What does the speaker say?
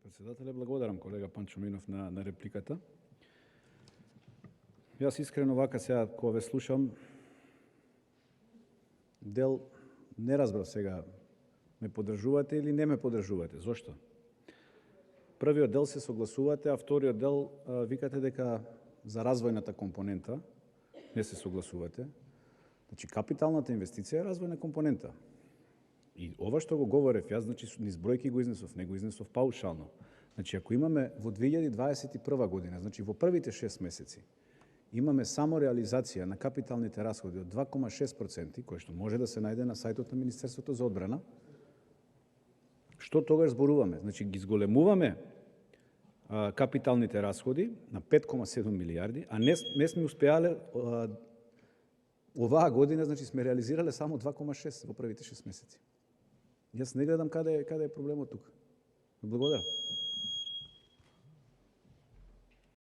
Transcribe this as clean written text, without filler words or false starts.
Председателе, благодарам колега Панчо Минов на репликата. Јас искрено вака сега кога ве слушам, дел не разбрав сега, ме поддржувате или не ме поддржувате. Зошто? Првиот дел се согласувате, а вториот дел викате дека за развојната компонента не се согласувате. Значи, капиталната инвестиција е развојна компонента. И ова што го говорев јас, значи, низ бројки го изнесов, не го изнесов паушално. Значи, ако имаме во 2021 година, значи во првите 6 месеци, имаме само реализација на капиталните расходи од 2,6%, кој што може да се најде на сајтот на Министерството за одбрана, што тогаш зборуваме? Значи, ги зголемуваме капиталните расходи на 5,7 милиарди, а не сме успеале оваа година, значи сме реализирале само 2,6 во првите 6 месеци. Јас не гледам каде е проблемот тука. Благодарам.